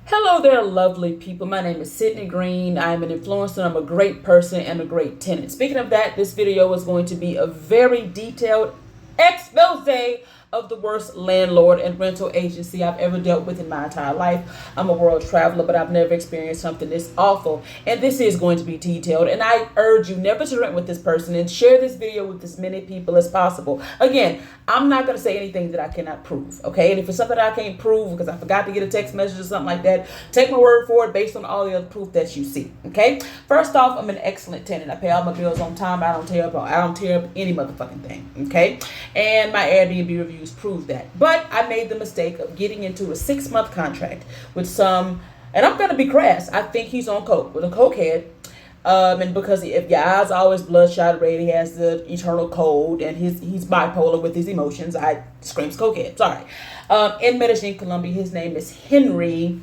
Hello there, lovely people. My name is Sydney Green. I'm an influencer. I'm a great person and a great tenant. Speaking of that, this video is going to be a very detailed expose of the worst landlord and rental agency I've ever dealt with in my entire life. I'm a world traveler, but I've never experienced something this awful. And this is going to be detailed. And I urge you never to rent with this person and share this video with as many people as possible. Again, I'm not going to say anything that I cannot prove, okay? And if it's something I can't prove because I forgot to get a text message or something like that, take my word for it based on all the other proof that you see, okay? First off, I'm an excellent tenant. I pay all my bills on time. I don't tear up any motherfucking thing, okay? And my Airbnb reviews prove that. But I made the mistake of getting into a 6-month contract with some, and I'm going to be crass, I think he's on coke, with a cokehead. And because if your eyes are always bloodshot red, he has the eternal cold, and he's bipolar with his emotions. I screams cokehead. Sorry. In Medellin, Colombia, his name is Henry.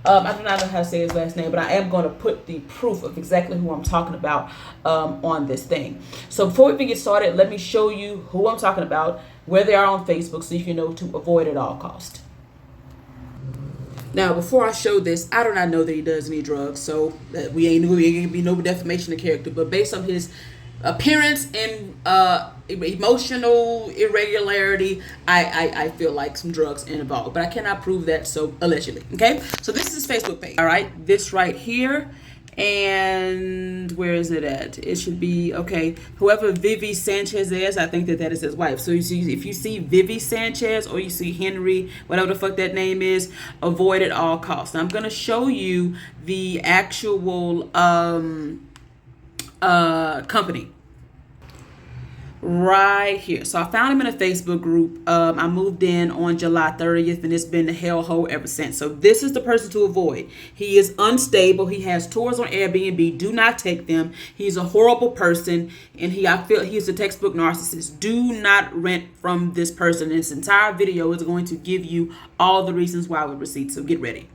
I do not know how to say his last name, but I am going to put the proof of exactly who I'm talking about on this thing. So before we get started, let me show you who I'm talking about, where they are on Facebook, so you can know to avoid at all cost. Now, before I show this, I do not know that he does any drugs, so we ain't going to be no defamation of character. But based on his appearance and emotional irregularity, I feel like some drugs involved. But I cannot prove that, so allegedly. Okay? So this is his Facebook page. All right? This right here. And where is it at? It should be, okay, whoever Vivi Sanchez is, I think that is his wife. So you see, if you see Vivi Sanchez or you see Henry, whatever the fuck that name is, avoid at all costs. Now, I'm going to show you the actual company right here. So I found him in a Facebook group. I moved in on July 30th, and it's been a hellhole ever since. So this is the person to avoid. He is unstable. He has tours on Airbnb. Do not take them. He's a horrible person, and I feel he's a textbook narcissist. Do not rent from this person. This entire video is going to give you all the reasons why with receipts. So get ready.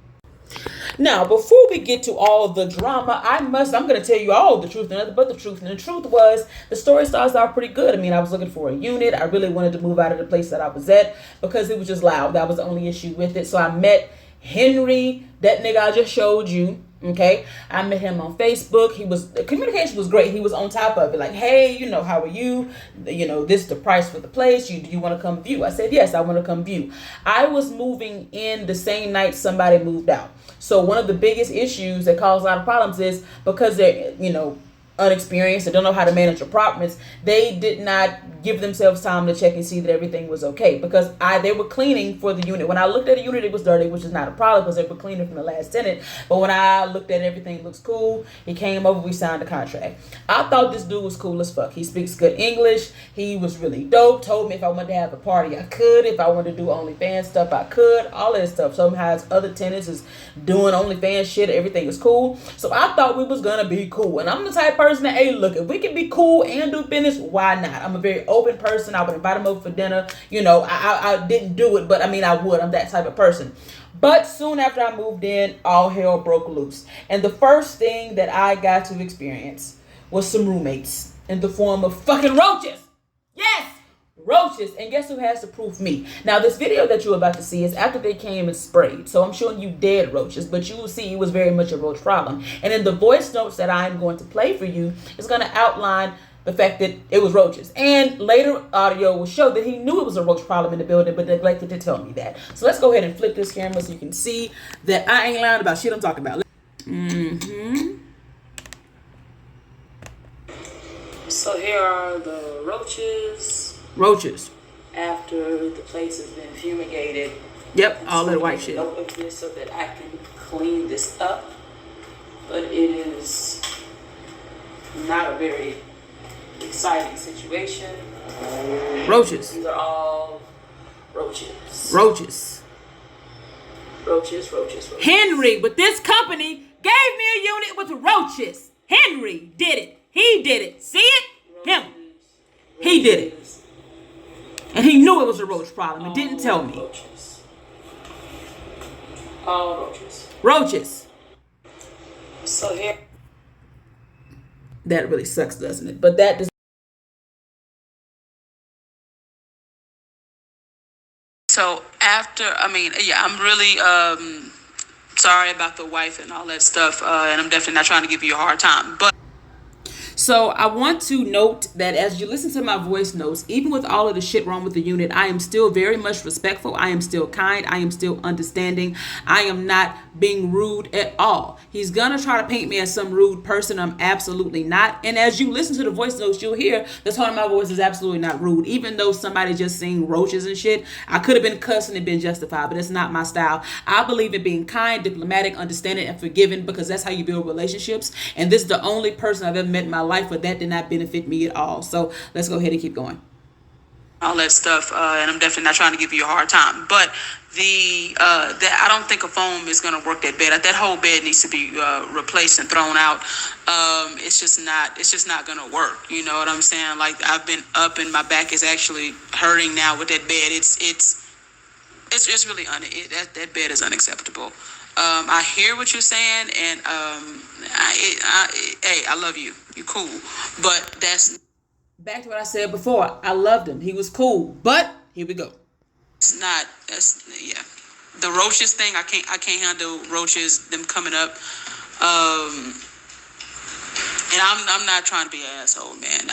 Now, before we get to all the drama, I'm going to tell you all the truth and nothing but the truth. And the truth was, the story starts out pretty good. I mean, I was looking for a unit. I really wanted to move out of the place that I was at because it was just loud. That was the only issue with it. So I met Henry, that nigga I just showed you. Okay, I met him on Facebook. The communication was great. He was on top of it, like, hey, how are you? This is the price for the place. Do you want to come view? I said, yes, I want to come view. I was moving in the same night somebody moved out. So one of the biggest issues that caused a lot of problems is because they're, unexperienced and don't know how to manage apartments, they did not give themselves time to check and see that everything was okay, because they were cleaning for the unit. When I looked at a unit, it was dirty, which is not a problem because they were cleaning from the last tenant. But when I looked at everything, looks cool. He came over, we signed the contract. I thought this dude was cool as fuck. He speaks good English. He was really dope. Told me if I wanted to have a party, I could. If I wanted to do OnlyFans stuff, I could. All that stuff. Somehow his other tenants is doing OnlyFans shit. Everything is cool. So I thought we was gonna be cool. And I'm the type of person that, hey, look, if we can be cool and do business, why not? I'm a very open person. I would invite him over for dinner. I didn't do it, but I mean, I would. I'm that type of person. But soon after I moved in, all hell broke loose. And the first thing that I got to experience was some roommates in the form of fucking roaches. Yes! Roaches. And guess who has to proof? Me. Now, this video that you're about to see is after they came and sprayed. So I'm showing you dead roaches, but you will see it was very much a roach problem. And in the voice notes that I'm going to play for you, it's going to outline the fact that it was roaches. And later audio will show that he knew it was a roach problem in the building, but neglected to tell me that. So let's go ahead and flip this camera so you can see that I ain't lying about shit I'm talking about. So here are the roaches. Roaches. After the place has been fumigated. Yep, all that white shit. Note of this so that I can clean this up. But it is not a very exciting situation. Roaches. These are all roaches. Roaches. Roaches, roaches, roaches. Henry, with this company, gave me a unit with roaches. Henry did it. He did it. See it? Roaches. Him. He did it. And he knew it was a roach problem. He didn't tell me. Roaches. All roaches. Roaches. So here. That really sucks, doesn't it? But that does. So after, I'm really Sorry about the wife and all that stuff, and I'm definitely not trying to give you a hard time. But so I want to note that as you listen to my voice notes, even with all of the shit wrong with the unit, I am still very much respectful. I am still kind. I am still understanding. I am not being rude at all. He's gonna try to paint me as some rude person. I'm absolutely not. And as you listen to the voice notes, you'll hear the tone of my voice is absolutely not rude. Even though somebody just saying roaches and shit, I could have been cussing and been justified, but it's not my style. I believe in being kind, diplomatic, understanding, and forgiving because that's how you build relationships. And this is the only person I've ever met in my life where that did not benefit me at all. So let's go ahead and keep going. All that stuff, and I'm definitely not trying to give you a hard time, but I don't think a foam is going to work that bed. That whole bed needs to be replaced and thrown out. It's just not going to work. You know what I'm saying? Like, I've been up and my back is actually hurting now with that bed. It's really that bed is unacceptable. I hear what you're saying, and hey, I love you. You're cool, but that's back to what I said before. I loved him. He was cool, but here we go. Yeah. The roaches thing, I can't handle roaches, them coming up. And I'm not trying to be an asshole, man.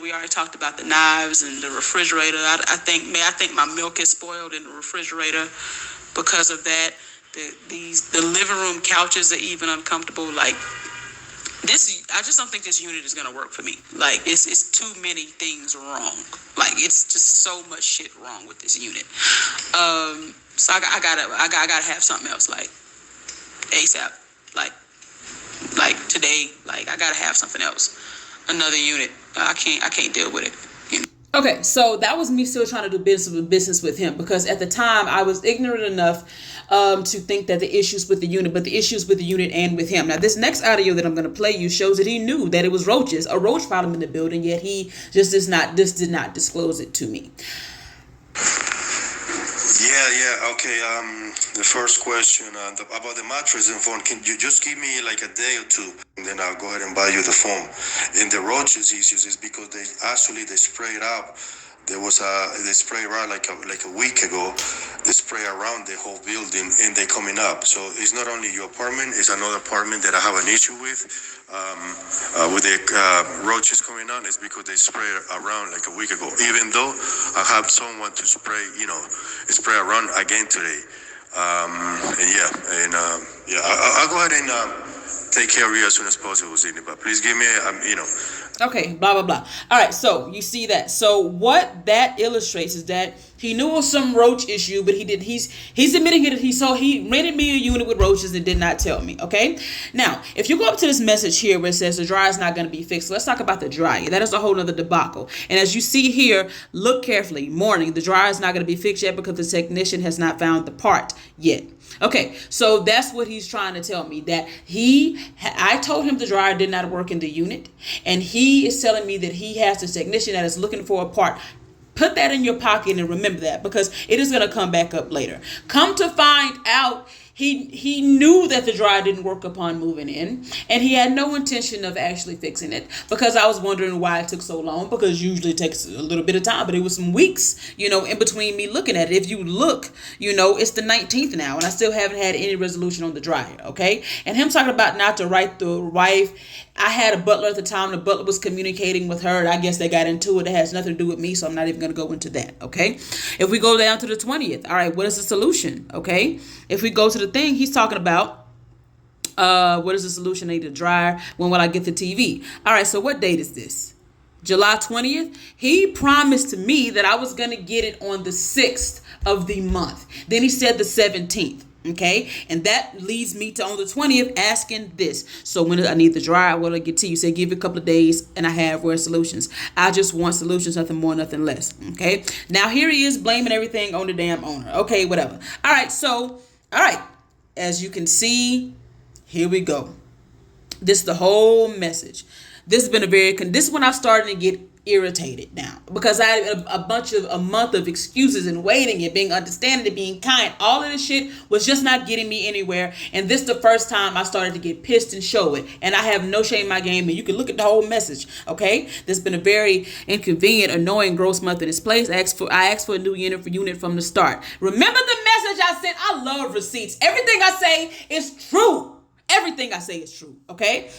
We already talked about the knives and the refrigerator. I think my milk is spoiled in the refrigerator because of that. The living room couches are even uncomfortable. Like, I just don't think this unit is gonna work for me. Like, it's too many things wrong. Like, it's just so much shit wrong with this unit. So I gotta have something else, like ASAP, like today. Like, I gotta have something else, another unit. I can't deal with it. Okay, so that was me still trying to do business with him because at the time I was ignorant enough to think that the issues with the unit, but the issues with the unit and with him. Now, this next audio that I'm going to play you shows that he knew that it was roaches, a roach problem in the building, yet he just did not disclose it to me. Yeah. Okay. The first question about the mattress and phone. Can you just give me like a day or two, and then I'll go ahead and buy you the phone. And the roaches issues is because they sprayed out. They sprayed around like a week ago. They spray around the whole building, and they coming up. So it's not only your apartment; it's another apartment that I have an issue with the roaches coming on. It's because they sprayed around like a week ago. Even though I have someone to spray around again today. I'll go ahead and take care of you as soon as possible, Sydney. But please give me, Okay, blah, blah, blah. All right, so you see that. So what that illustrates is that he knew of some roach issue, but he's admitting that he rented me a unit with roaches and did not tell me, okay? Now, if you go up to this message here where it says the dryer is not going to be fixed, let's talk about the dryer. That is a whole nother debacle. And as you see here, look carefully. Morning, the dryer is not going to be fixed yet because the technician has not found the part yet. Okay, so that's what he's trying to tell me, that I told him the dryer did not work in the unit, and he is telling me that he has a technician that is looking for a part. Put that in your pocket and remember that, because it is going to come back up later. Come to find out, he knew that the dryer didn't work upon moving in, and he had no intention of actually fixing it, because I was wondering why it took so long, because usually it takes a little bit of time, but it was some weeks, in between me looking at it. If you look, it's the 19th now, and I still haven't had any resolution on the dryer, okay? And him talking about not to write the wife. I had a butler at the time. The butler was communicating with her. I guess they got into it. It has nothing to do with me, so I'm not even going to go into that, okay? If we go down to the 20th, all right, what is the solution, okay? If we go to the thing, he's talking about what is the solution? I need a dryer. When will I get the TV? All right, so what date is this? July 20th? He promised to me that I was going to get it on the 6th of the month. Then he said the 17th. Okay, and that leads me to on the 20th asking this. So when I need the dryer, what do I get to you? Say give it a couple of days and I have where solutions. I just want solutions, nothing more, nothing less. Okay, now here he is blaming everything on the damn owner. Okay, whatever. All right, as you can see, here we go. This is the whole message. This has been this is when I started to get irritated now because I had a month of excuses and waiting and being understanding and being kind. All of this shit was just not getting me anywhere. And this is the first time I started to get pissed and show it. And I have no shame in my game. And you can look at the whole message. Okay, there's been a very inconvenient, annoying, gross month in this place. I asked for a new unit from the start. Remember the message I sent? I love receipts. Everything I say is true. Everything I say is true, okay?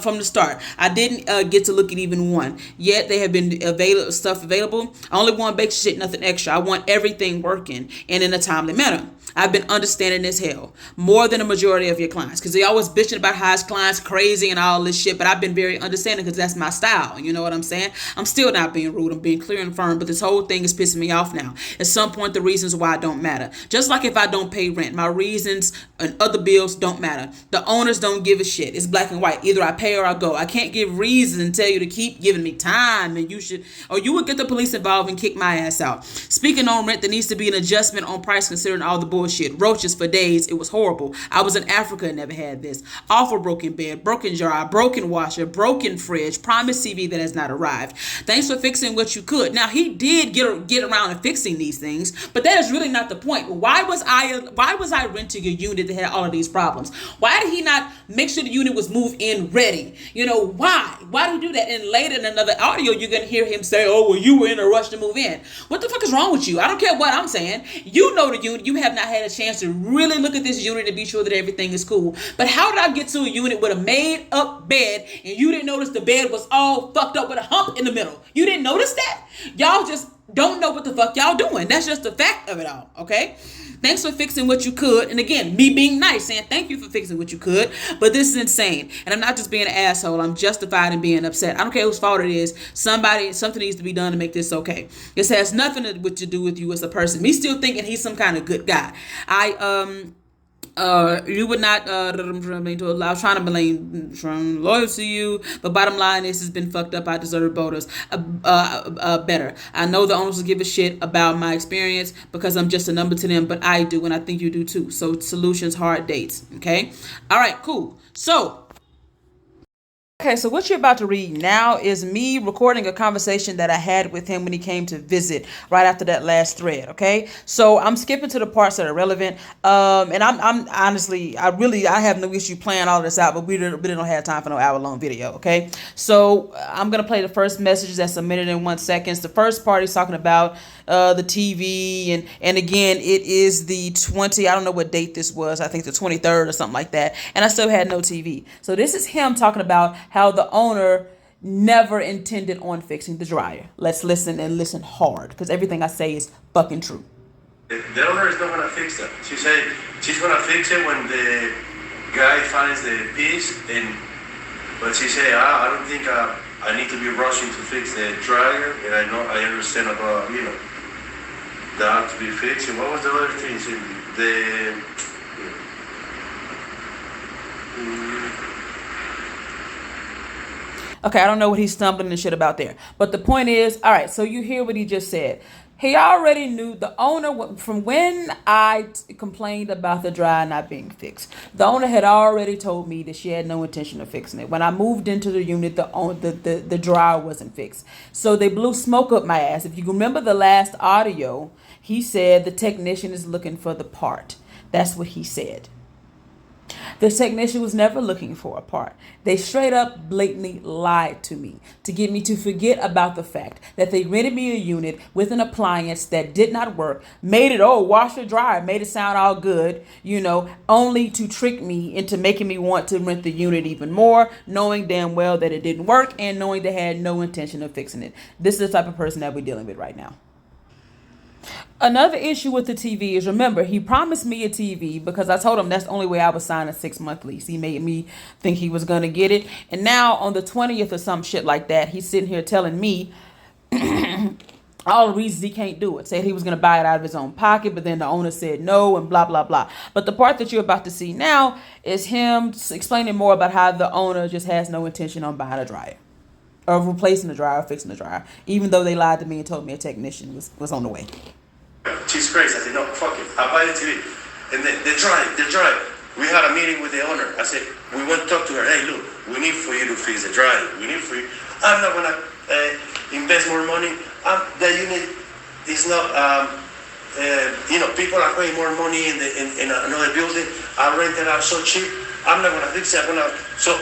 From the start. I didn't get to look at even one. Yet they have been available. I only want basic shit, nothing extra. I want everything working and in a timely manner. I've been understanding as hell. More than a majority of your clients. Because they always bitching about how his clients crazy and all this shit. But I've been very understanding because that's my style. You know what I'm saying? I'm still not being rude. I'm being clear and firm. But this whole thing is pissing me off now. At some point, the reasons why don't matter. Just like if I don't pay rent. My reasons and other bills don't matter. The owners don't give a shit. It's black and white. Either I pay or I go. I can't give reasons and tell you to keep giving me time. And you should, or you would get the police involved and kick my ass out. Speaking on rent, there needs to be an adjustment on price considering all the bullshit. Roaches for days. It was horrible. I was in Africa and never had this. Awful broken bed, broken jar, broken washer, broken fridge, promised TV that has not arrived. Thanks for fixing what you could. Now he did get around and fixing these things, but that is really not the point. Why was I renting a unit that had all of these problems? Why did he not make sure the unit was move-in ready? You know, why? Why did he do that? And later in another audio, you're going to hear him say, oh, well, you were in a rush to move in. What the fuck is wrong with you? I don't care what I'm saying. You know the unit. You have not had a chance to really look at this unit and be sure that everything is cool. But how did I get to a unit with a made up bed and you didn't notice the bed was all fucked up with a hump in the middle? You didn't notice that? Y'all just don't know what the fuck y'all doing. That's just the fact of it all, okay? Thanks for fixing what you could. And again, me being nice, saying thank you for fixing what you could. But this is insane. And I'm not just being an asshole. I'm justified in being upset. I don't care whose fault it is. Something needs to be done to make this okay. This has nothing to do with you as a person. Me still thinking he's some kind of good guy. You would not I was trying to blame from loyal to you, but bottom line is it's been fucked up. I deserve better. I know the owners will give a shit about my experience because I'm just a number to them, but I do, and I think you do too. So solutions, hard dates. Okay, all right, cool. Okay, so what you're about to read now is me recording a conversation that I had with him when he came to visit right after that last thread. Okay, so I'm skipping to the parts that are relevant. And I'm honestly, I have no issue playing all of this out, but we don't have time for no hour-long video. Okay, so I'm gonna play the first message that's a minute and 1 second. The first part he's talking about the TV, and again, it is the 20. I don't know what date this was. I think the 23rd or something like that. And I still had no TV. So this is him talking about how the owner never intended on fixing the dryer. Let's listen and listen hard because everything I say is fucking true. The owner is not gonna fix that. She said she's gonna fix it when the guy finds the piece. But she said, I don't think I need to be rushing to fix the dryer. And I understand about that to be fixed. And what was the other thing? Okay, I don't know what he's stumbling and shit about there. But the point is, all right, so you hear what he just said. He already knew the owner from when I complained about the dryer not being fixed. The owner had already told me that she had no intention of fixing it. When I moved into the unit, the dryer wasn't fixed. So they blew smoke up my ass. If you remember the last audio, he said the technician is looking for the part. That's what he said. The technician was never looking for a part. They straight up blatantly lied to me to get me to forget about the fact that they rented me a unit with an appliance that did not work, made it, washer dryer, made it sound all good, only to trick me into making me want to rent the unit even more, knowing damn well that it didn't work and knowing they had no intention of fixing it. This is the type of person that we're dealing with right now. Another issue with the TV is, remember, he promised me a TV because I told him that's the only way I would sign a 6-month lease. He made me think he was going to get it. And now on the 20th or some shit like that, he's sitting here telling me all the reasons he can't do it. Said he was going to buy it out of his own pocket, but then the owner said no and blah, blah, blah. But the part that you're about to see now is him explaining more about how the owner just has no intention on buying a dryer or replacing the dryer or fixing the dryer, even though they lied to me and told me a technician was on the way. She's crazy. I said, no, fuck it. I'll buy the TV. And they tried. We had a meeting with the owner. I said, we went to talk to her. Hey, look, we need for you to fix the dryer. We need for you. I'm not going to invest more money. The unit is not. People are paying more money in another building. I rent it out so cheap. I'm not gonna fix it. So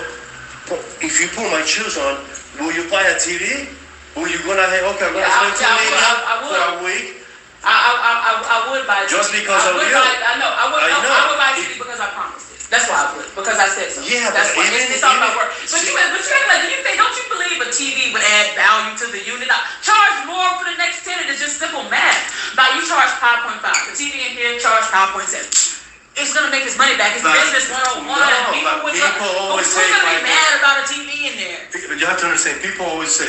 if you put my shoes on, will you buy a TV? Will you gonna say, okay, I'm gonna spend $2 million for a week? I would buy just because of you. I would buy TV because I promised it. That's why I would, because I said so. Yeah, that's but it's all about work. But you act like, don't you believe a TV would add value to the unit? Charge more for the next tenant is just simple math. Like you charge 5.5. The TV in here charge 5.7. It's gonna make his money back. It's business 101. People always say, "Who's gonna be mad about a TV in there?" But you have to understand. People always say,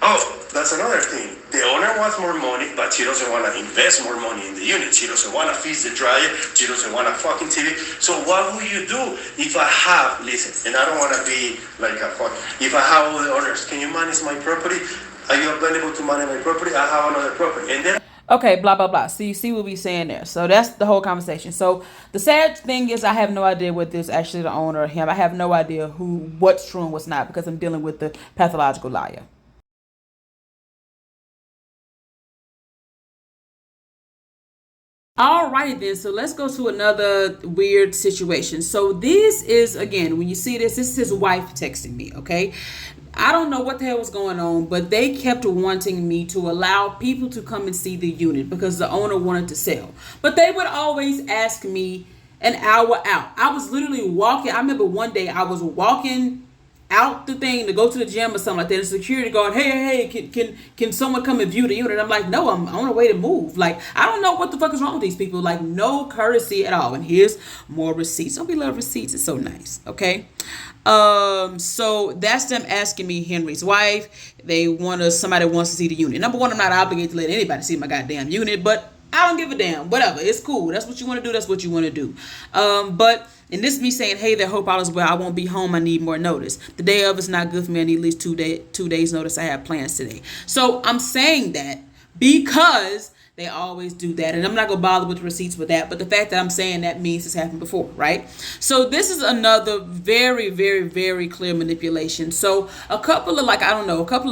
"Oh, that's another thing. The owner wants more money, but she doesn't want to invest more money in the unit. She doesn't want to fix the dryer. She doesn't want a fucking TV. So what will you do if I have? Listen, and I don't want to be like a fuck. If I have all the owners, can you manage my property? Are you available to manage my property? I have another property, and then." Okay, blah, blah, blah. So you see what we're saying there. So that's the whole conversation. So the sad thing is I have no idea what this actually the owner or him. I have no idea what's true and what's not because I'm dealing with the pathological liar. Alrighty then, so let's go to another weird situation. So this is, again, when you see this is his wife texting me, okay? I don't know what the hell was going on, but they kept wanting me to allow people to come and see the unit because the owner wanted to sell. But they would always ask me an hour out. I was literally walking. I remember one day I was walking out the thing to go to the gym or something like that. And security guard, hey, can someone come and view the unit? I'm like, no, I'm on the way to move. Like, I don't know what the fuck is wrong with these people. Like, no courtesy at all. And here's more receipts. Don't we love receipts? It's so nice. Okay. So that's them asking me, Henry's wife. Somebody wants to see the unit. Number one, I'm not obligated to let anybody see my goddamn unit, but I don't give a damn. Whatever. It's cool. That's what you want to do. That's what you want to do. And this is me saying, hey there, hope all is well. I won't be home. I need more notice. The day of is not good for me. I need at least 2 days notice. I have plans today. So I'm saying that because they always do that. And I'm not going to bother with receipts with that. But the fact that I'm saying that means it's happened before, right? So this is another very, very, very clear manipulation. So a couple of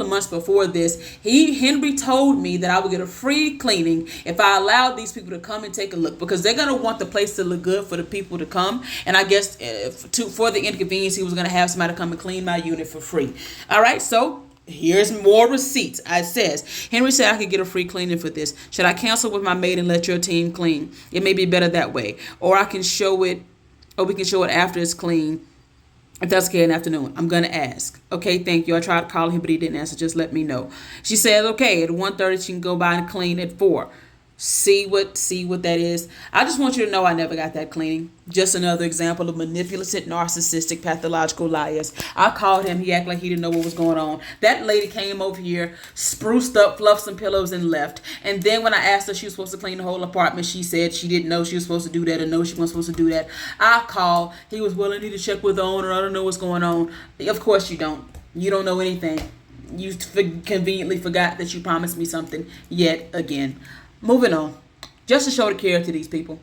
months before this, Henry told me that I would get a free cleaning if I allowed these people to come and take a look. Because they're going to want the place to look good for the people to come. And I guess for the inconvenience, he was going to have somebody come and clean my unit for free. All right, so here's more receipts. It says, Henry said I could get a free cleaning for this. Should I cancel with my maid and let your team clean? It may be better that way. Or we can show it after it's clean. If that's okay in the afternoon. I'm going to ask. Okay, thank you. I tried to call him, but he didn't answer. Just let me know. She said, okay, at 1:30 she can go by and clean at 4. See what that is. I just want you to know I never got that cleaning. Just another example of manipulative, narcissistic, pathological liars. I called him. He acted like he didn't know what was going on. That lady came over here, spruced up, fluffed some pillows, and left. And then when I asked her she was supposed to clean the whole apartment, she said she didn't know she was supposed to do that, or no, she wasn't supposed to do that. I called. He was, well, I need to check with the owner. I don't know what's going on. Of course you don't. You don't know anything. You conveniently forgot that you promised me something yet again. Moving on, just to show the care to these people.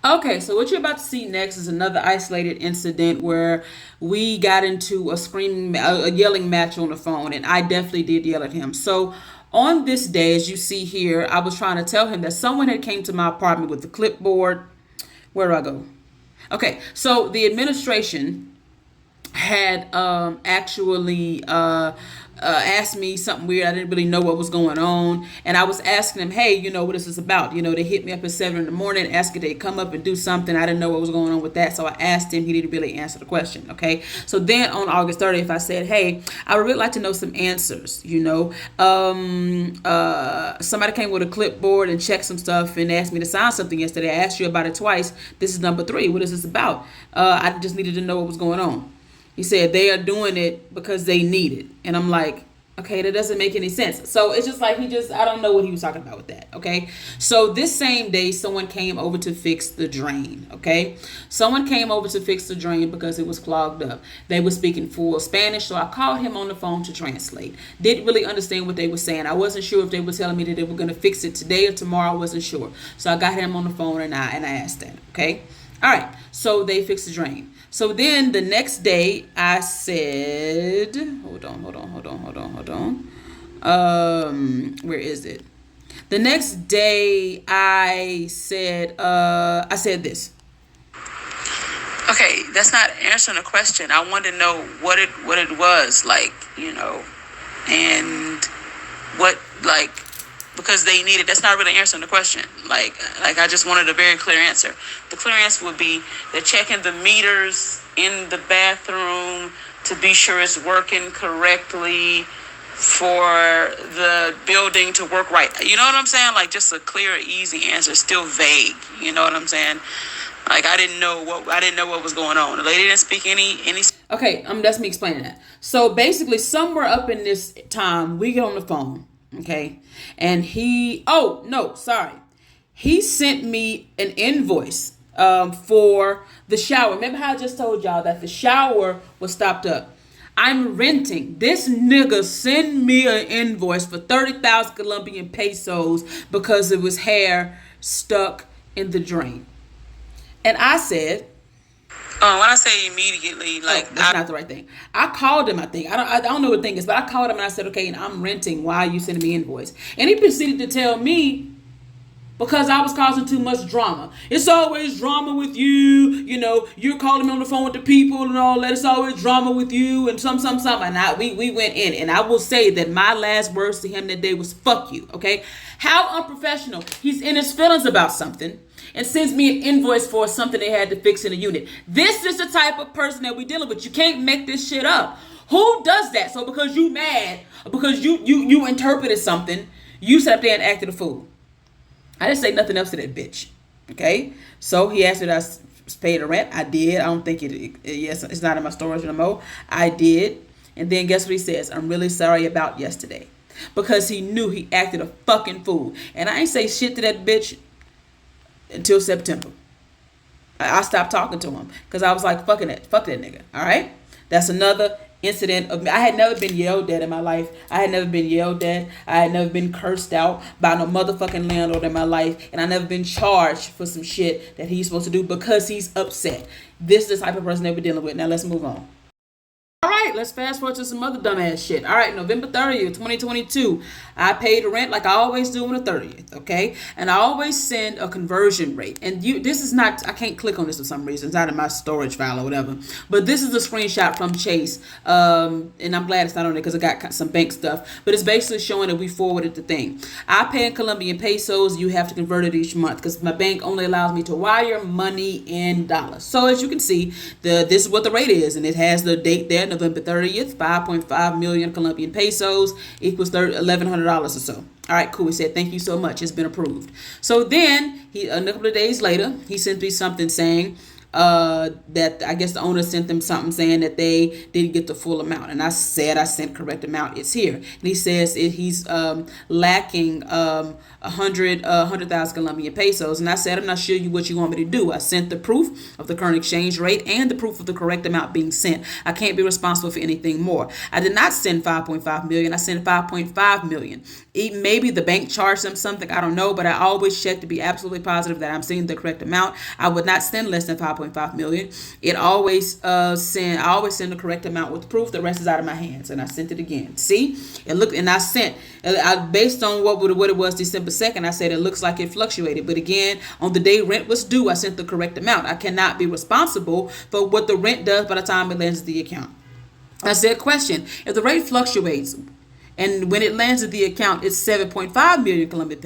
Okay, so what you're about to see next is another isolated incident where we got into a yelling match on the phone, and I definitely did yell at him. So on this day, as you see here, I was trying to tell him that someone had came to my apartment with the clipboard. Where do I go? Okay, so the administration had actually asked me something weird. I didn't really know what was going on, and I was asking them, hey, what is this about? They hit me up at 7 a.m, asking they come up and do something. I didn't know what was going on with that, so I asked him. He didn't really answer the question. Okay, so then on August 30th, I said, hey, I would really like to know some answers. Somebody came with a clipboard and checked some stuff and asked me to sign something yesterday. I asked you about it twice. This is number 3. What is this about? I just needed to know what was going on. He said they are doing it because they need it. And I'm like, okay, that doesn't make any sense. So it's just like I don't know what he was talking about with that, okay? So this same day, someone came over to fix the drain, okay? Someone came over to fix the drain because it was clogged up. They were speaking full Spanish, so I called him on the phone to translate. Didn't really understand what they were saying. I wasn't sure if they were telling me that they were going to fix it today or tomorrow. I wasn't sure. So I got him on the phone and I asked that, okay? All right, so they fixed the drain. So then the next day, I said, hold on. Where is it? The next day, I said this. Okay, that's not answering the question. I wanted to know what it was like, and what like because they needed. That's not really answering the question. Like I just wanted a very clear answer. The clear answer would be they're checking the meters in the bathroom to be sure it's working correctly for the building to work right. You know what I'm saying? Like just a clear, easy answer. Still vague. You know what I'm saying? Like I didn't know what was going on. The lady didn't speak any. Okay, that's me explaining that. So basically, somewhere up in this time, we get on the phone, okay, and he sent me an invoice for the shower. Remember how I just told y'all that the shower was stopped up? I'm renting. This nigga sent me an invoice for 30,000 Colombian pesos because it was hair stuck in the drain. And I said, when I say immediately, like that's not the right thing. I called him. I think I don't know what the thing is, but I called him and I said, okay, and I'm renting. Why are you sending me invoice? And he proceeded to tell me because I was causing too much drama. It's always drama with you. You know, you're calling me on the phone with the people and all that. It's always drama with you and some. And we went in. And I will say that my last words to him that day was fuck you. Okay, how unprofessional. He's in his feelings about something and sends me an invoice for something they had to fix in the unit. This is the type of person that we dealing with. You can't make this shit up. Who does that? So because you mad, because you interpreted something, you sat up there and acted a fool. I didn't say nothing else to that bitch. Okay? So he asked me if I paid the rent. I did. I don't think it's not in my storage no more. I did. And then guess what he says? I'm really sorry about yesterday. Because he knew he acted a fucking fool. And I ain't say shit to that bitch until September. I stopped talking to him because I was like, fuck that nigga. All right, that's another incident of me. I had never been yelled at in my life. I had never been yelled at. I had never been cursed out by no motherfucking landlord in my life, and I never been charged for some shit that he's supposed to do because he's upset. This is the type of person that we're dealing with. Now let's move on. All right, let's fast forward to some other dumbass shit. All right, November 30th, 2022. I paid the rent like I always do on the 30th, okay? And I always send a conversion rate. And this is not, I can't click on this for some reason. It's out of my storage file or whatever. But this is a screenshot from Chase. And I'm glad it's not on there because I got some bank stuff. But it's basically showing that we forwarded the thing. I pay in Colombian pesos. You have to convert it each month because my bank only allows me to wire money in dollars. So as you can see, this is what the rate is. And it has the date there. November 30th, 5.5 million Colombian pesos equals $1,100 or so. All right, cool. He said, thank you so much. It's been approved. So then, a couple of days later, he sent me something saying that I guess the owner sent them something saying that they didn't get the full amount. And I said I sent correct amount. It's here. And he says he's lacking 100,000 Colombian pesos. And I said, I'm not sure what you want me to do. I sent the proof of the current exchange rate and the proof of the correct amount being sent. I can't be responsible for anything more. I did not send 5.5 million. I sent 5.5 million. Maybe the bank charged them something. I don't know, but I always check to be absolutely positive that I'm seeing the correct amount. I would not send less than 5.5 million. I always send the correct amount with proof. The rest is out of my hands. And I sent it again. See? And I sent, based on what it was December 2nd, I said it looks like it fluctuated. But again, on the day rent was due, I sent the correct amount. I cannot be responsible for what the rent does by the time it lands the account. I said, question, if the rate fluctuates, and when it lands at the account, it's 7.5 million Colombian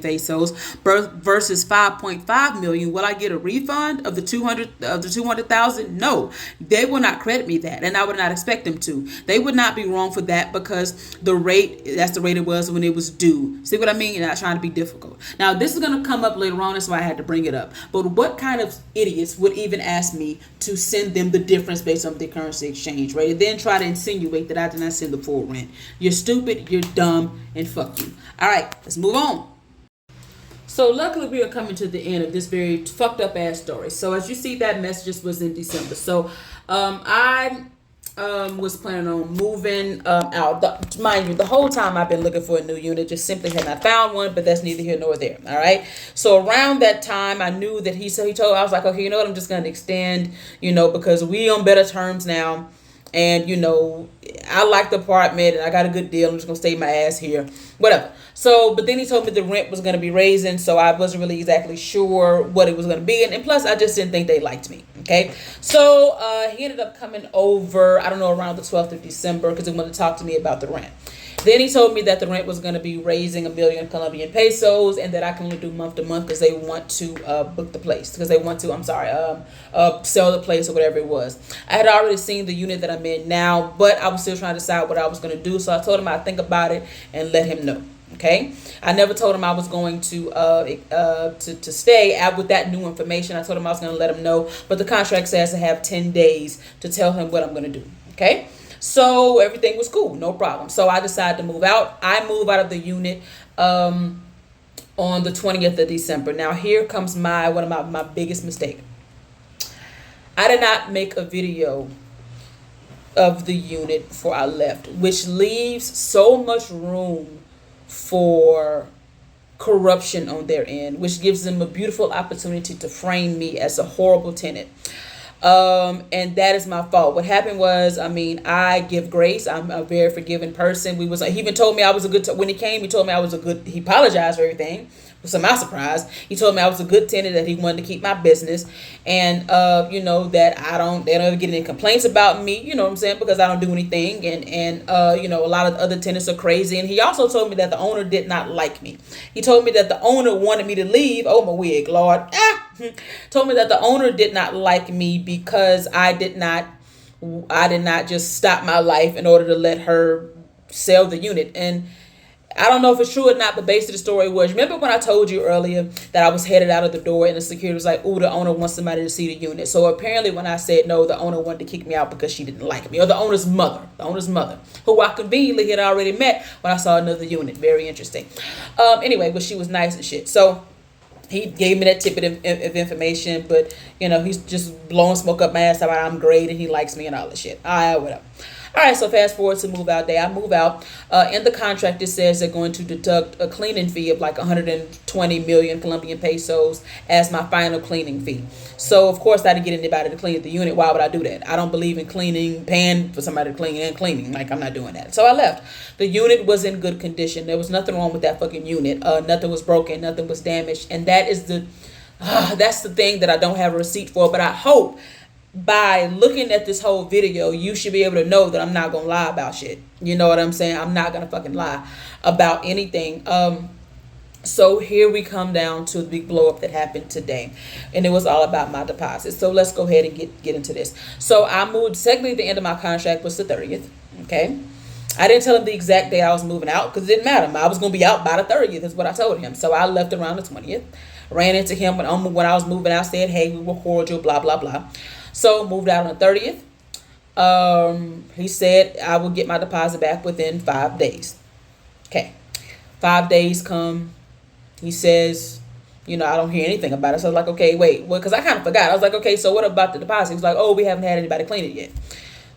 pesos versus 5.5 million. Will I get a refund of the 200,000? No, they will not credit me that, and I would not expect them to. They would not be wrong for that because that's the rate it was when it was due. See what I mean? You're not trying to be difficult. Now this is going to come up later on. That's why I had to bring it up. But what kind of idiots would even ask me to send them the difference based on the currency exchange rate and then try to insinuate that I did not send the full rent? You're stupid, you're dumb, and fuck you. All right, let's move on. So luckily we are coming to the end of this very fucked up ass story. So as you see, that message was in December. So I Was planning on moving out. Mind you, the whole time I've been looking for a new unit, just simply had not found one. But that's neither here nor there. All right. So around that time, I knew that he told. I was like, okay, you know what? I'm just gonna extend. Because we on better terms now. And I like the apartment and I got a good deal. I'm just gonna stay my ass here, whatever. So, but then he told me the rent was gonna be raising, so I wasn't really exactly sure what it was gonna be, and plus I just didn't think they liked me. Okay, so he ended up coming over. I don't know, around the 12th of December because he wanted to talk to me about the rent. Then he told me that the rent was going to be raising 1,000,000 Colombian pesos, and that I can only do month to month because they want to book the place. Because they want to, sell the place or whatever it was. I had already seen the unit that I'm in now, but I was still trying to decide what I was going to do. So I told him I'd think about it and let him know. Okay, I never told him I was going to stay out with that new information. I told him I was going to let him know, but the contract says I have 10 days to tell him what I'm going to do. Okay. So everything was cool, no problem. So I decided to move out. I move out of the unit on the 20th of December. Now here comes one of my biggest mistake. I did not make a video of the unit before I left, which leaves so much room for corruption on their end, which gives them a beautiful opportunity to frame me as a horrible tenant. And that is my fault. What happened was, I give grace. I'm a very forgiving person. He even told me I was a good, when he came, he told me I was a good, he apologized for everything. To my surprise, he told me I was a good tenant, that he wanted to keep my business, and that they don't ever get any complaints about me, you know what I'm saying, because I don't do anything, and a lot of other tenants are crazy. And he also told me that the owner did not like me. He told me that the owner wanted me to leave. Oh, my wig, Lord. Told me that the owner did not like me because I did not just stop my life in order to let her sell the unit. And I don't know if it's true or not, but basically the story was, remember when I told you earlier that I was headed out of the door and the security was like, ooh, the owner wants somebody to see the unit. So apparently when I said no, the owner wanted to kick me out because she didn't like me. Or the owner's mother, who I conveniently had already met when I saw another unit. Very interesting. Anyway, but she was nice and shit. So he gave me that tidbit of information, but he's just blowing smoke up my ass about I'm great and he likes me and all that shit. All right, whatever. All right, so fast forward to move out day. I move out. In the contract, it says they're going to deduct a cleaning fee of like 120 million Colombian pesos as my final cleaning fee. So, of course, I didn't get anybody to clean the unit. Why would I do that? I don't believe in cleaning, paying for somebody to clean and cleaning. Like, I'm not doing that. So I left. The unit was in good condition. There was nothing wrong with that fucking unit. Nothing was broken. Nothing was damaged. And that is that's the thing that I don't have a receipt for. But I hope by looking at this whole video, you should be able to know that I'm not gonna lie about shit. You know what I'm saying? I'm not gonna fucking lie about anything. So here we come down to the big blow up that happened today, and it was all about my deposit. So let's go ahead and get into this. So I moved. Technically, the end of my contract was the 30th. Okay, I didn't tell him the exact day I was moving out because it didn't matter. I was gonna be out by the 30th. Is what I told him. So I left around the 20th. Ran into him when I was moving out. Said, hey, we were cordial. Blah blah blah. So moved out on the 30th. He said I will get my deposit back within 5 days. Okay. 5 days come. He says, I don't hear anything about it. So I was like, okay, wait. Well, because I kind of forgot. I was like, okay, so what about the deposit? He was like, oh, we haven't had anybody clean it yet.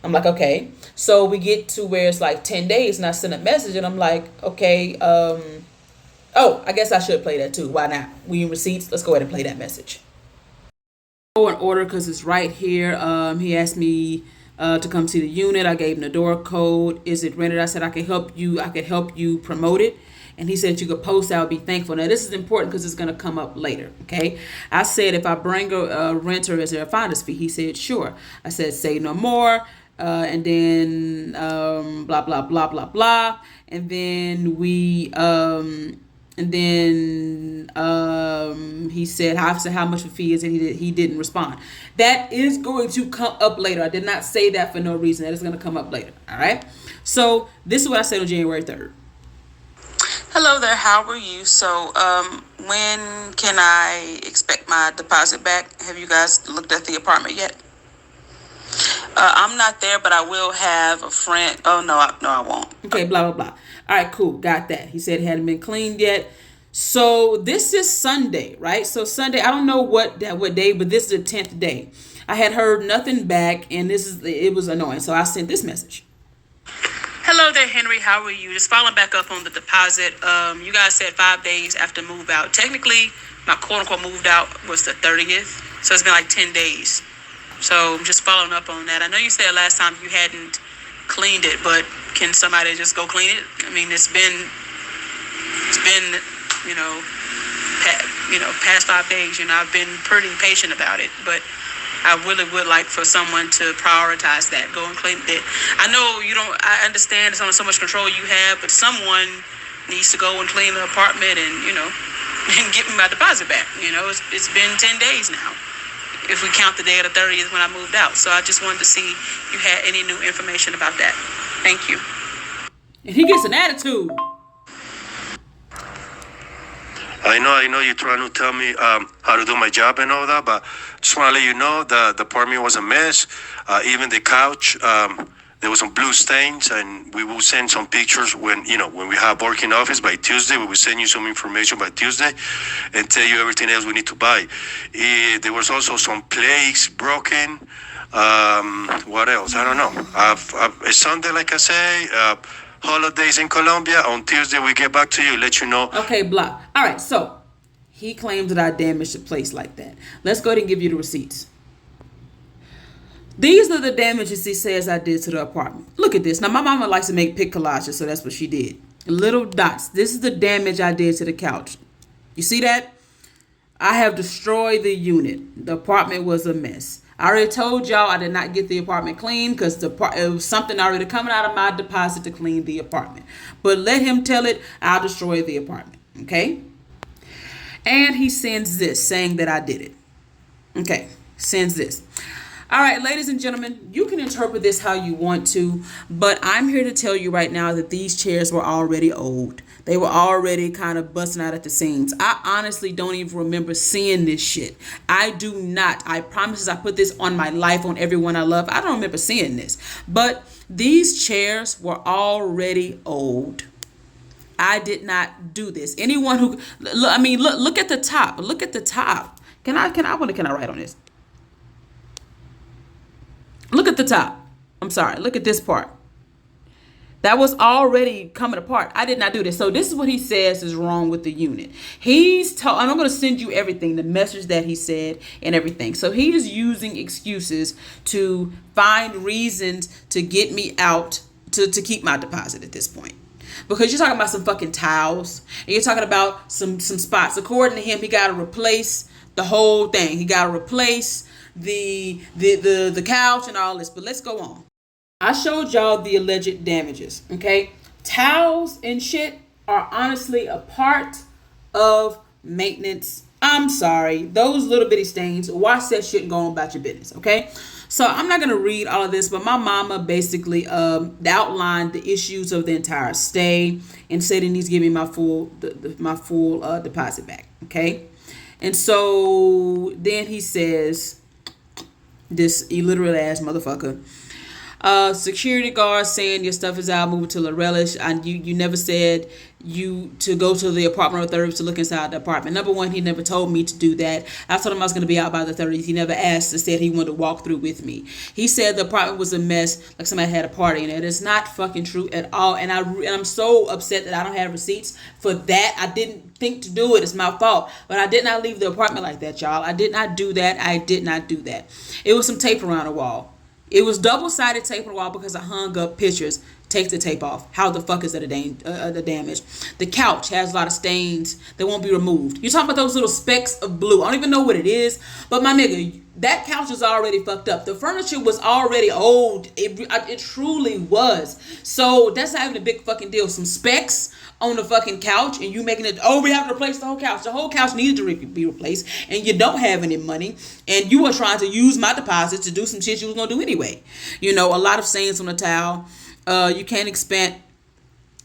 I'm like, okay. So we get to where it's like 10 days and I send a message and I'm like, okay, oh, I guess I should play that too. Why not? We in receipts. Let's go ahead and play that message. In order because it's right here. He asked me to come see the unit. I gave him the door code. Is it rented? I said I could help you promote it. And he said you could post. I would be thankful. Now this is important because it's going to come up later. Okay. I said if I bring a renter, is there a finder's fee? He said sure. I said say no more. And then blah blah blah blah blah. And then he said, how much a fee is it? He didn't respond. That is going to come up later. I did not say that for no reason. That is going to come up later. All right. So this is what I said on January 3rd. Hello there. How are you? So when can I expect my deposit back? Have you guys looked at the apartment yet? I'm not there, but I will have a friend. Oh, no, I won't. Okay, blah, blah, blah. All right, cool. Got that. He said it hadn't been cleaned yet. So this is Sunday, right? So Sunday, I don't know what day, but this is the 10th day. I had heard nothing back, and it was annoying. So I sent this message. Hello there, Henry. How are you? Just following back up on the deposit. You guys said 5 days after move out. Technically, my quote unquote moved out was the 30th. So it's been like 10 days. So I'm just following up on that. I know you said last time you hadn't cleaned it, but can somebody just go clean it? I mean, it's been, past 5 days. I've been pretty patient about it, but I really would like for someone to prioritize that. Go and clean it. I know you don't. I understand it's only so much control you have, but someone needs to go and clean the apartment and and get me my deposit back. It's been 10 days now, if we count the day of the 30th when I moved out. So I just wanted to see if you had any new information about that. Thank you. And he gets an attitude. I know you're trying to tell me how to do my job and all that, but just want to let you know the apartment was a mess. Even the couch, there was some blue stains, and we will send some pictures when we have working office by Tuesday. We will send you some information by Tuesday and tell you everything else we need to buy. There was also some plates broken. What else? I don't know. It's Sunday, like I say. Holidays in Colombia. On Tuesday, we get back to you, let you know. Okay, block. All right, so he claims that I damaged the place like that. Let's go ahead and give you the receipts. These are the damages he says I did to the apartment. Look at this. Now, my mama likes to make pic collages, so that's what she did. Little dots. This is the damage I did to the couch. You see that? I have destroyed the unit. The apartment was a mess. I already told y'all I did not get the apartment clean because it was something already coming out of my deposit to clean the apartment. But let him tell it, I'll destroy the apartment. Okay? And he sends this saying that I did it. Okay, sends this. All right, ladies and gentlemen, you can interpret this how you want to, but I'm here to tell you right now that these chairs were already old. They were already kind of busting out at the seams. I honestly don't even remember seeing this shit. I do not. I promise I put this on my life, on everyone I love. I don't remember seeing this. But these chairs were already old. I did not do this. Anyone who, look at the top. Look at the top. Can I write on this? Look at the top. I'm sorry. Look at this part. That was already coming apart. I did not do this. So this is what he says is wrong with the unit. And I'm going to send you everything, the message that he said and everything. So he is using excuses to find reasons to get me out to keep my deposit at this point. Because you're talking about some fucking towels and you're talking about some spots. According to him, he got to replace the whole thing. He got to replace the couch and all this. But let's go on. I showed y'all the alleged damages, okay? Towels and shit are honestly a part of maintenance. I'm sorry. Those little bitty stains, wash that shit and go on about your business, okay? So I'm not going to read all of this, but my mama basically outlined the issues of the entire stay and said he needs to give me my full deposit back, okay? And so then he says, this illiterate ass motherfucker, security guard saying your stuff is out, moving to La Relish, and you never said you to go to the apartment on the 30th to look inside the apartment. Number one, he never told me to do that. I told him I was going to be out by the 30th. He never asked and said he wanted to walk through with me. He said the apartment was a mess, like somebody had a party in it. It's not fucking true at all. And I'm so upset that I don't have receipts for that. I didn't think to do it. It's my fault. But I did not leave the apartment like that, y'all. I did not do that. I did not do that. It was some tape around the wall. It was double-sided tape on the wall because I hung up pictures. Take the tape off. How the fuck is that the damage? The couch has a lot of stains that won't be removed. You're talking about those little specks of blue. I don't even know what it is. But my nigga, that couch is already fucked up. The furniture was already old. It truly was. So that's not even a big fucking deal. Some specks on the fucking couch and you making it, we have to replace the whole couch. The whole couch needed to be replaced and you don't have any money and you were trying to use my deposit to do some shit you was going to do anyway. A lot of stains on the towel. You can't expect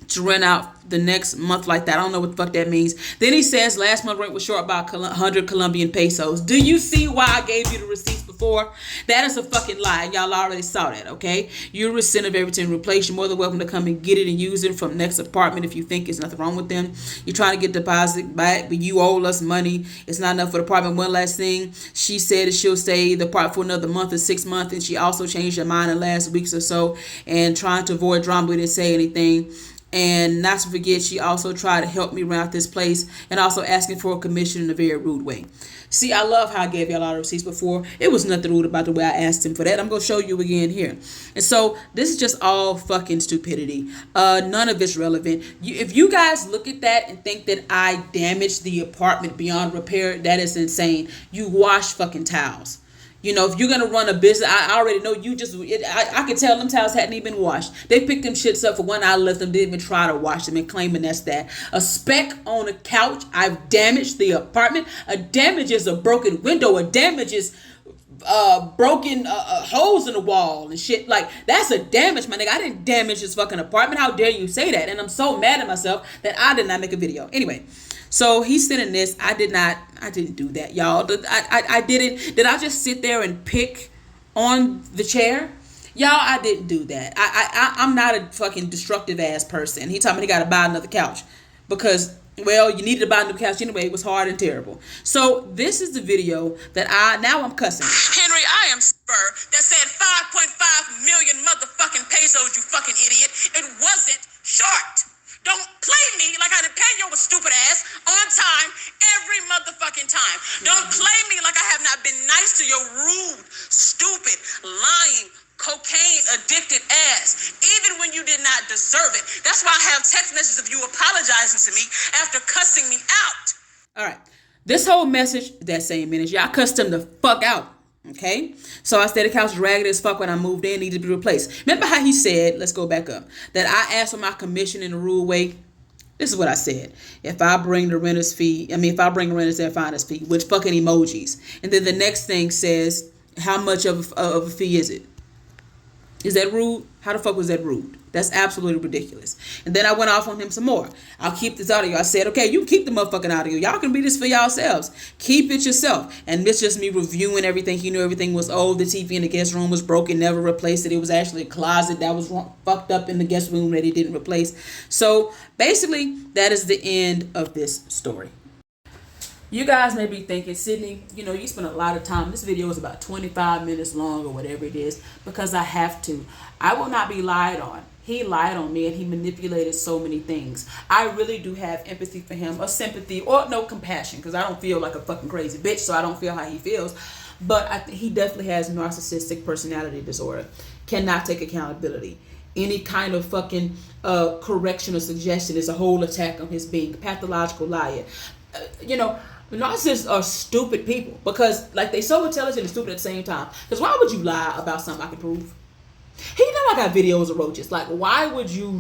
to rent out the next month like that. I don't know what the fuck that means. Then he says last month rent was short by 100 Colombian pesos. Do you see why I gave you the receipts before? before. That is a fucking lie. Y'all already saw that, okay? You're a receipt of everything replaced. You're more than welcome to come and get it and use it from next apartment if you think there's nothing wrong with them. You're trying to get deposit back, but you owe us money. It's not enough for the apartment. One last thing, she said that she'll stay the apartment for another month or 6 months, and she also changed her mind in the last weeks or so, and trying to avoid drama, we didn't say anything. And not to forget, she also tried to help me around this place and also asking for a commission in a very rude way. See, I love how I gave y'all all the receipts before. It was nothing rude about the way I asked him for that. I'm going to show you again here. And so this is just all fucking stupidity. None of it's relevant. If you guys look at that and think that I damaged the apartment beyond repair, that is insane. You wash fucking towels. You know, if you're going to run a business, I already know you just, I could tell them towels hadn't even been washed. They picked them shits up for one I left them, didn't even try to wash them and claiming that's that. A speck on a couch, I've damaged the apartment. A damage is a broken window. A damage is broken holes in the wall and shit. Like, that's a damage, my nigga. I didn't damage this fucking apartment. How dare you say that? And I'm so mad at myself that I did not make a video. Anyway. So he's sending this. I didn't do that, y'all. I didn't. Did I just sit there and pick on the chair? Y'all, I didn't do that. I'm not a fucking destructive ass person. He told me he got to buy another couch because, well, you needed to buy a new couch anyway. It was hard and terrible. So this is the video that now I'm cussing. Henry, I am spur that said 5.5 million motherfucking pesos, you fucking idiot. It wasn't short. Don't play me like I didn't pay your stupid ass on time every motherfucking time. Don't play me like I have not been nice to your rude, stupid, lying, cocaine addicted ass, even when you did not deserve it. That's why I have text messages of you apologizing to me after cussing me out. All right. This whole message, that same minute, y'all cussed him the fuck out. Okay, so I said the couch was ragged as fuck when I moved in, needed to be replaced. Remember how he said, let's go back up, that I asked for my commission in a rude way? This is what I said. If I bring the renter's their finder's fee, with fucking emojis. And then the next thing says, how much of a fee is it? Is that rude? How the fuck was that rude? That's absolutely ridiculous. And then I went off on him some more. I'll keep this audio. I said, okay, you can keep the motherfucking audio. Y'all can read this for yourselves. Keep it yourself. And it's just me reviewing everything. He knew everything was old. The TV in the guest room was broken, never replaced it. It was actually a closet that was fucked up in the guest room that he didn't replace. So basically, that is the end of this story. You guys may be thinking, Sydney, you spend a lot of time. This video is about 25 minutes long or whatever it is because I have to. I will not be lied on. He lied on me and he manipulated so many things. I really do have empathy for him, or sympathy, or no compassion, because I don't feel like a fucking crazy bitch, so I don't feel how he feels. But he definitely has narcissistic personality disorder. Cannot take accountability. Any kind of fucking correction or suggestion is a whole attack on his being. Pathological liar. Narcissists are stupid people because, they so intelligent and stupid at the same time. Because why would you lie about something I can prove? He know I got videos of roaches. Why would you,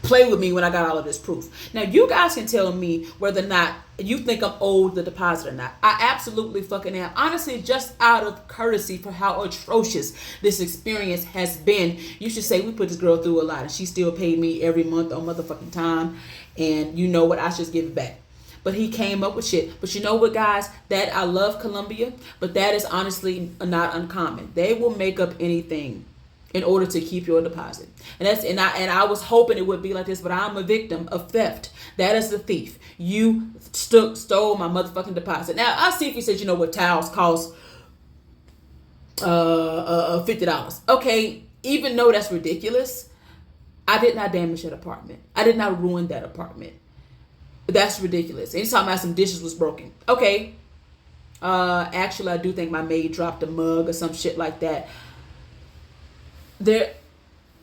play with me when I got all of this proof? Now, you guys can tell me whether or not you think I'm owed the deposit or not. I absolutely fucking am. Honestly, just out of courtesy for how atrocious this experience has been, you should say we put this girl through a lot and she still paid me every month on motherfucking time. And you know what? I should just give it back. But he came up with shit. But you know what, guys? That I love Colombia, but that is honestly not uncommon. They will make up anything in order to keep your deposit. And I was hoping it would be like this, but I'm a victim of theft. That is the thief. You stole my motherfucking deposit. Now, I see if he says, towels cost $50. Okay, even though that's ridiculous, I did not damage that apartment. I did not ruin that apartment. That's ridiculous. Anytime I had some dishes was broken. Okay. Actually, I do think my maid dropped a mug or some shit like that.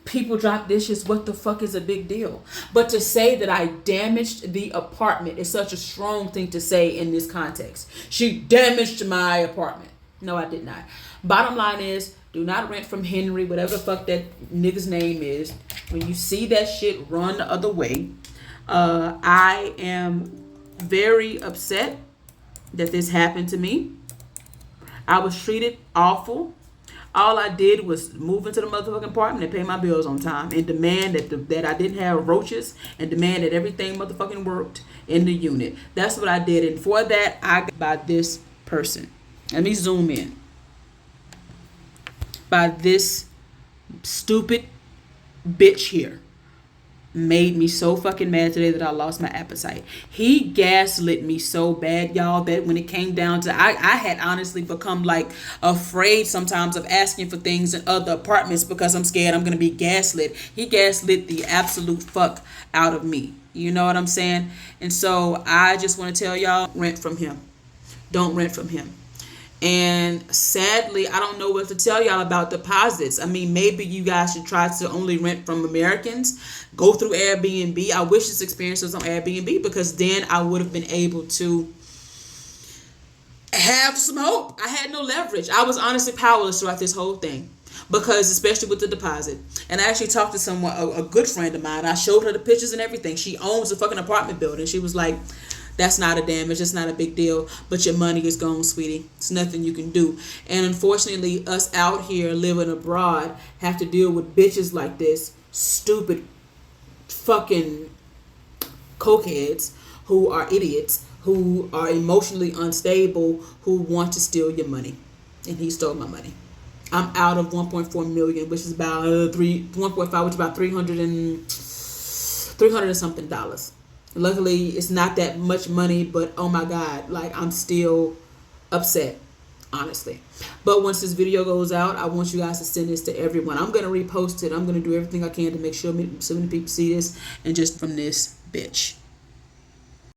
People drop dishes. What the fuck is a big deal? But to say that I damaged the apartment is such a strong thing to say in this context. She damaged my apartment. No, I did not. Bottom line is, do not rent from Henry, whatever the fuck that nigga's name is. When you see that shit, run the other way. I am very upset that this happened to me. I was treated awful. All I did was move into the motherfucking apartment and pay my bills on time and demand that I didn't have roaches and demand that everything motherfucking worked in the unit. That's what I did. And for that, I got by this person. Let me zoom in. By this stupid bitch here. Made me so fucking mad today that I lost my appetite. He gaslit me so bad, y'all, that when it came down to, I had honestly become like afraid sometimes of asking for things in other apartments because I'm scared I'm gonna be gaslit. He gaslit the absolute fuck out of me. You know what I'm saying? And so I just want to tell y'all, rent from him. Don't rent from him. And sadly, I don't know what to tell y'all about deposits. I mean, maybe you guys should try to only rent from Americans. Go through Airbnb. I wish this experience was on Airbnb because then I would have been able to have some hope. I had no leverage. I was honestly powerless throughout this whole thing. Because especially with the deposit. And I actually talked to someone, a good friend of mine. I showed her the pictures and everything. She owns a fucking apartment building. She was like, that's not a damage. It's not a big deal. But your money is gone, sweetie. It's nothing you can do. And unfortunately, us out here living abroad have to deal with bitches like this. Stupid fucking cokeheads who are idiots, who are emotionally unstable, who want to steal your money. And he stole my money. I'm out of 1.4 million, which is about 1.5, which is about 300 and something dollars. Luckily, it's not that much money, but oh my God, like I'm still upset, honestly. But once this video goes out, I want you guys to send this to everyone. I'm gonna repost it. I'm gonna do everything I can to make sure so many people see this, and just from this bitch.